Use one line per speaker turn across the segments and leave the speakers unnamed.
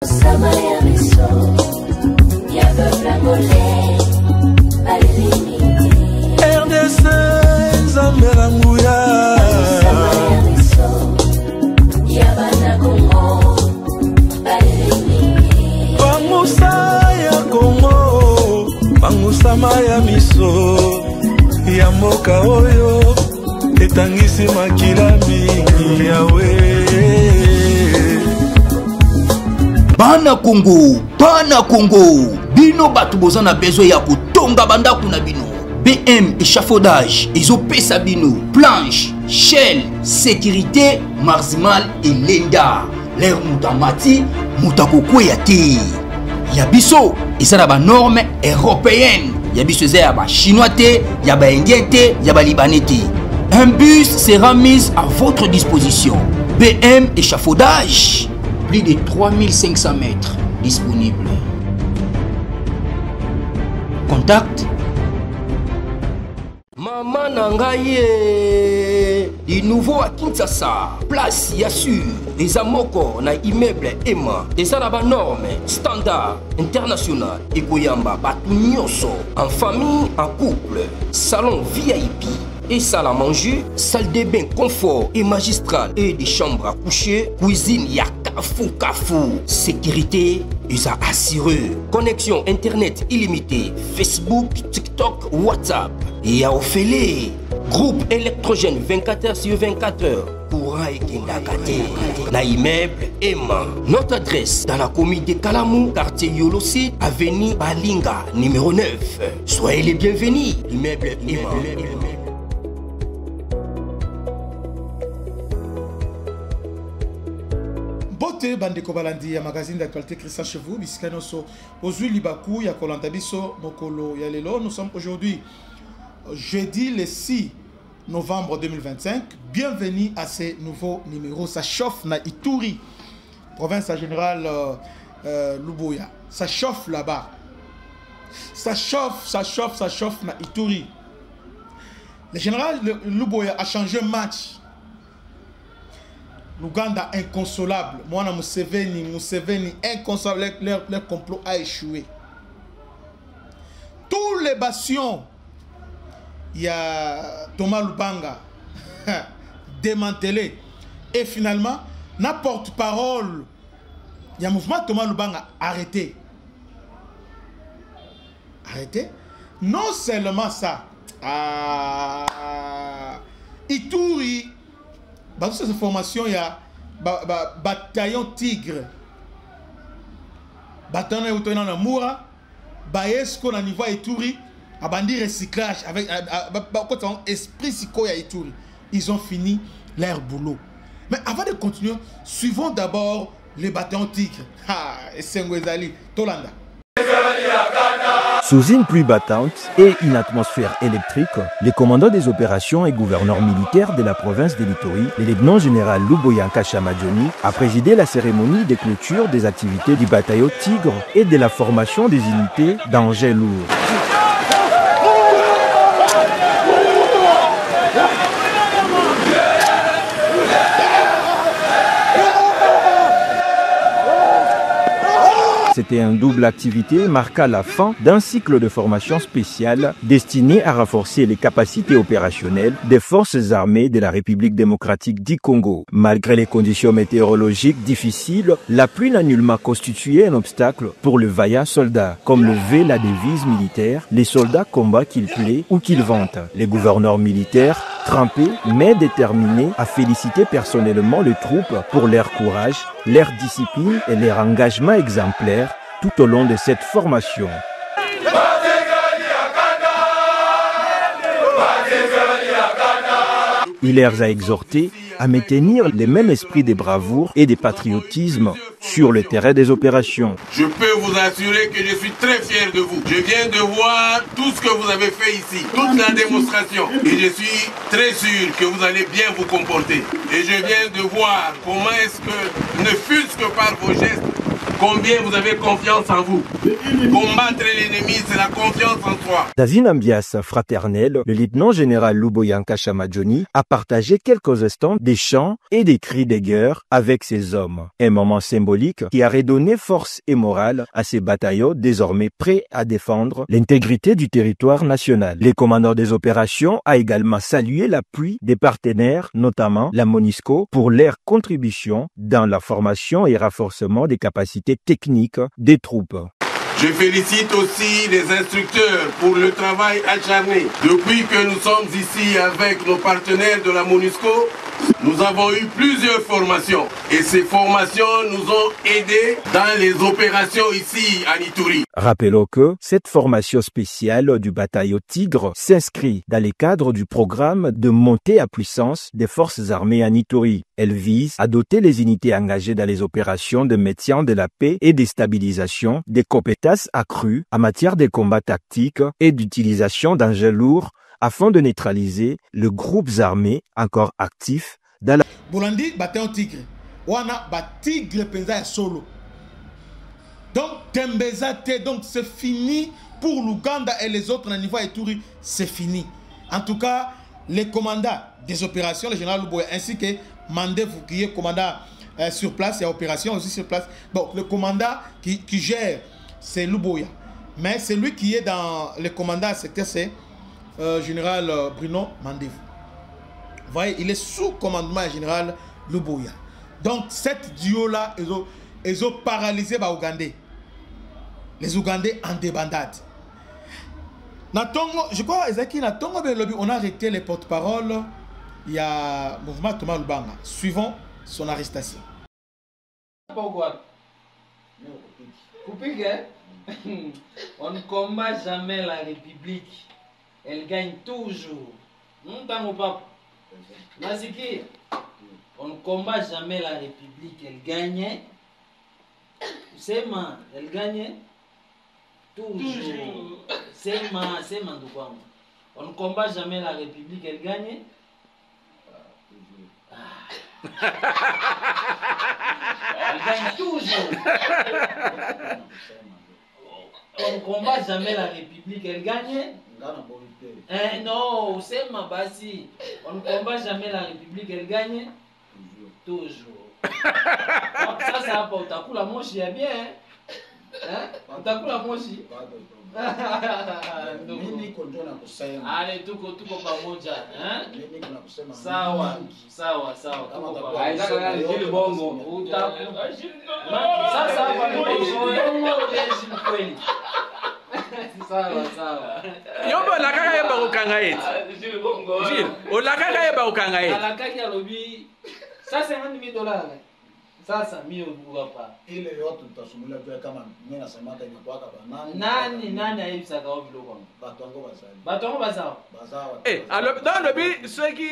RDC Zambelanguya Bangusa ya Congo Bangusama ya miso ya mboka oyo etangisi makila mingi yawe
Bana Congo, bino batu boza na besoin ya kutonga bandaku na bino. BM échafaudage, ezopesa bino, planche, shell, sécurité, marzimal et lenda. L'air mutamati, mutakokweya te. Yabiso, eza na ba norme européenne. Yabiso eza ya ba chinois te, ya ba indien te, ya ba libanais te. Un bus sera mis à votre disposition. BM échafaudage. Plus de 3500 mètres disponibles. Contact Maman Nangaye du nouveau à Kinshasa. Place Yassur. Les amoko na immeuble Emma. Des arabes normes standard international. Et Goyamba Batunyoso. En famille, en couple. Salon VIP. Et salle à manger, salle de bain confort et magistral et des chambres à coucher, cuisine ya kafou. Sécurité, ils a assuré. Connexion internet illimitée, Facebook, TikTok, WhatsApp. Et à Ophélie, groupe électrogène 24h/24h. Courant et Kindakate. Na immeuble Emma. Notre adresse dans la commune de Kalamou, quartier Yolosid, avenue Balinga, numéro 9. Soyez les bienvenus. Immeuble Emma.
Bote bandeko balandi ya magazine d'actualité Christian Chevou bisikano so ozui libaku ya kolanda biso mokolo ya lelo. Nous sommes aujourd'hui jeudi le 6 novembre 2025. Bienvenue à ce nouveau numéro. Ça chauffe na Ituri, province générale Luboya. Ça chauffe là-bas. Ça chauffe na Ituri. Le général Luboya a changé match. L'Ouganda inconsolable. Moi, Museveni inconsolable. Leur complot a échoué. Tous les bastions, il y a Thomas Lubanga démantelé. Et finalement, n'importe parole, il y a un mouvement Thomas Lubanga arrêté. Arrêté. Non seulement ça. Ituri. Dans cette formation, il y a bataillon Tigre. Bataillon Otoina Namoura. Bayesko na niveau Ituri. A bandi recyclage avec esprit psycho ya Ituri. Ils ont fini leur boulot. Mais avant de continuer, suivons d'abord les bataillons Tigre. Et Sengwezali, Tolanda.
Sous une pluie battante et une atmosphère électrique, les commandants des opérations et gouverneurs militaires de la province de l'Ituri, le lieutenant général Luboya Kashamadjoni, a présidé la cérémonie de clôture des activités du bataillon Tigre et de la formation des unités d'engins lourds. C'était une double activité marqua la fin d'un cycle de formation spéciale destiné à renforcer les capacités opérationnelles des forces armées de la République démocratique du Congo. Malgré les conditions météorologiques difficiles, la pluie n'a nullement constitué un obstacle pour le vaillant soldat. Comme le veut la devise militaire, les soldats combattent qu'il plaît ou qu'il vente. Les gouverneurs militaires, trempés mais déterminés à féliciter personnellement les troupes pour leur courage, leur discipline et leur engagement exemplaire tout au long de cette formation. Il leur a exhorté à maintenir le même esprit de bravoure et de patriotisme sur le terrain des opérations.
Je peux vous assurer que je suis très fier de vous. Je viens de voir tout ce que vous avez fait ici, toute la démonstration. Et je suis très sûr que vous allez bien vous comporter. Et je viens de voir comment est-ce que, ne fût-ce que par vos gestes, combien vous avez confiance en vous. Combattre l'ennemi, c'est la confiance en soi.
Dans une ambiance fraternelle, le lieutenant-général Luboyanka Chamadjoni a partagé quelques instants des chants et des cris de guerre avec ses hommes. Un moment symbolique qui a redonné force et morale à ces bataillons désormais prêts à défendre l'intégrité du territoire national. Le commandant des opérations a également salué l'appui des partenaires, notamment la MONUSCO, pour leur contribution dans la formation et renforcement des capacités techniques des troupes.
Je félicite aussi les instructeurs pour le travail acharné. Depuis que nous sommes ici avec nos partenaires de la MONUSCO, nous avons eu plusieurs formations et ces formations nous ont aidés dans les opérations ici à Ituri.
Rappelons que cette formation spéciale du bataillon Tigre s'inscrit dans les cadres du programme de montée à puissance des forces armées en Ituri. Elle vise à doter les unités engagées dans les opérations de maintien de la paix et de stabilisation des compétences accrues en matière de combats tactiques et d'utilisation d'engins lourds afin de neutraliser les groupes armés encore actifs dans la...
Bolandi bataillon Tigre. Wana ba Tigre penza solo. Donc Tembezate, donc c'est fini pour l'Ouganda et les autres à niveau Ituri, c'est fini. En tout cas, les commandants des opérations, le général Luboya, ainsi que Mandé qui est commandant sur place, il y a opération aussi sur place. Bon, le commandant qui gère, c'est Luboya. Mais celui qui est dans le commandant secteur, c'est général Bruno Mandé. Vous voyez, il est sous commandement du général Luboya. Donc, cette duo-là, ils ont paralysé les Ougandais. Les Ougandais en débandade. Je crois on a arrêté les porte-paroles. Il y a mouvement Thomas Lubanga. Suivant son arrestation.
Pourquoi? On ne combat jamais la République. Elle gagne toujours. On ne combat jamais la République. Elle gagne. C'est ma. Elle gagne toujours. C'est ma. On ne combat jamais la République. Elle gagne. Elle gagne toujours. On ne combat jamais la République. Elle gagne. Non, c'est ma basi. On ne combat jamais la République. Elle gagne. Toujours. Ça va pas. T'as la moche, il y a bien. Hein? T'as la moche. Allez, tout pas moja. Hein? Sawa. Ça va sawa.
Yombo la kaka yeba ukanga yetu. Jil, o la kaka yeba ukanga yetu.
La kaka ya lobi. Ça c'est $100,000. Ça ça mio pas.
Ile yote tutasumulia tu kama mimi nasemaka inakuwaka
nani aibisaka wa biloko. Batongo bazao.
Alors dans le but ceux qui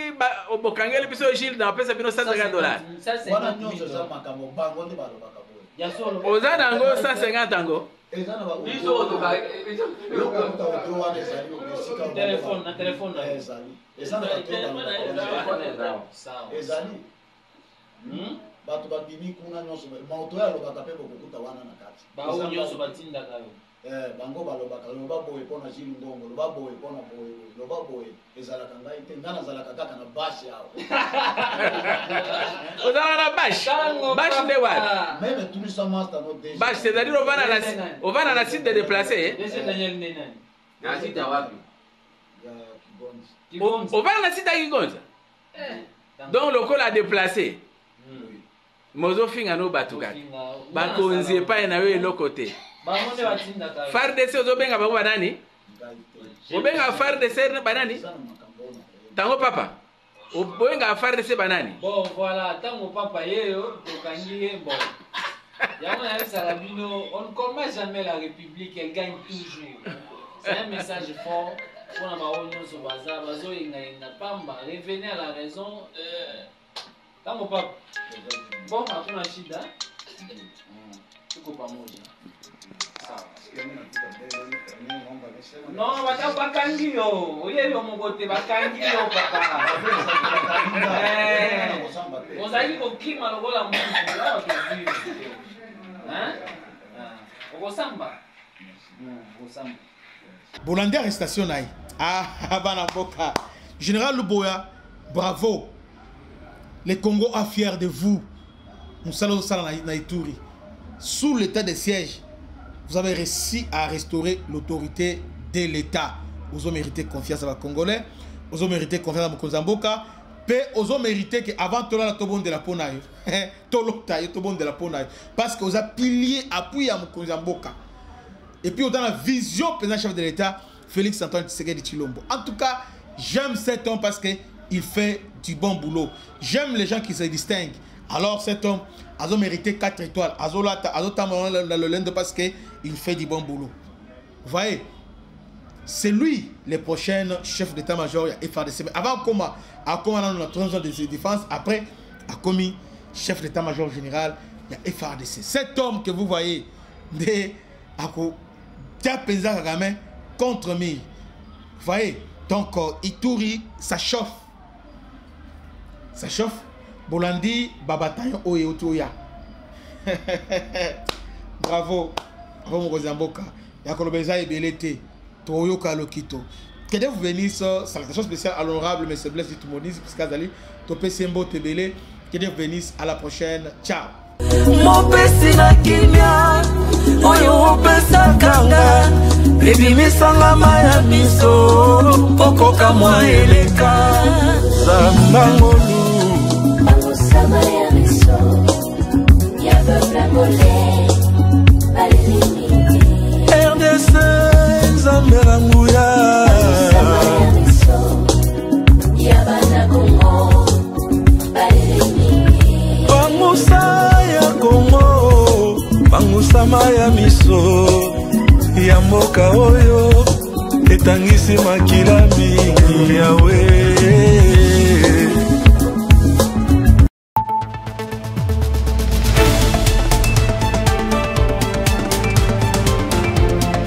obokangeli biso Gilles dans pesa bino $150.
Ça c'est
wana nyonso za makambo bango ndi balobaka boye.
Ya solo.
Ozana ngo 150 ngo.
Ezana ba biso to ba.
Téléphone na.
Ezana
sawa.
Ezali. Bato babimi kuna nyonso mauto ya lobaka pe bokuta wana na kati.
Ba o nyonso batinda kayo.
Bango balobaka loba boye pona Gilles Ndongo, loba boye pona boye, loba boye ezalaka ngai te ngana zalaka kaka na bashi yao.
Ozana na bash. Bash de what?
Même tout ça master no déjà.
Bash c'est-à-dire on va na site de déplacer.
Daniel nani?
Na site wapi?
On va na site à Kigonza. Donc le col a déplacé. Mozo finga no batukaka. Bakonzi pa na we lokote.
Bamonde batinda kayo.
FARDC ozobenga bango banani? Obenga FARDC banani? Tango papa. Obenga FARDC banani?
Bon voilà, tango papa yeyo tokangi bon. Yama ya Salabino, on ne combat jamais la République, elle gagne toujours. C'est un message fort pour la Maronio sur Bazar, Bazo Inga Pamba, revenez à la raison. Tango papa. Bon, hakuna shida. Tuko pamoja. Sawa. Non, bakangi yo. Oye yo mogote bakangi yo papa. Ozali ko klima lokola mungu. Hein?
Bolandi arrestation naï. Ah, Banaboka. Général Luboya, bravo. Le Congo est fier de vous. Nous allons Naïtouri. Sous l'état de siège, vous avez réussi à restaurer l'autorité de l'État. Vous avez mérité confiance à la Congolais. Vous avez mérité confiance à Mokonzamboka. Vous avez mérité qu'avant tout le monde de la Ponaï. Tout le monde de la Ponaï. Parce que vous avez pilier appuyé à Mokonzamboka. Et puis, dans la vision président chef de l'État, Félix Antoine Tshisekedi Tshilombo. En tout cas, j'aime cet homme parce qu'il fait du bon boulot. J'aime les gens qui se distinguent. Alors, cet homme a mérité 4 étoiles. A le lende parce qu'il fait du bon boulot. Vous voyez, c'est lui le prochain chef d'état-major FARDC. Avant, comment dans notre transition de défense, après, a commis chef d'état-major général de FARDC. Cet homme que vous voyez, contre Mille. Vous voyez, donc Ituri, ça chauffe. Ça chauffe. Bolandi, Babatayon, Oye, Otoya. Bravo. Bravo, Mokozamboka. Yakolobeza et Belete. Toyo Kalokito. Que Dieu vous bénisse. Salutation spéciale à l'honorable M. Blaise Tumonis, Piskazali, Topé Sembo Tebele. Que Dieu vous bénisse. À la prochaine. Ciao.
Mopesi na kimia oyo opesa kanga ebimisanga maya miso okoka mwa eleka
Zambangolu
Sama ya miso ya baba mole balelini
RDC Zamberanguya
Sama ya miso ya bana Congo balelini
Bangusa ya Congo Bangusama ya miso ya mboka oyo etangisi makila mingi yawe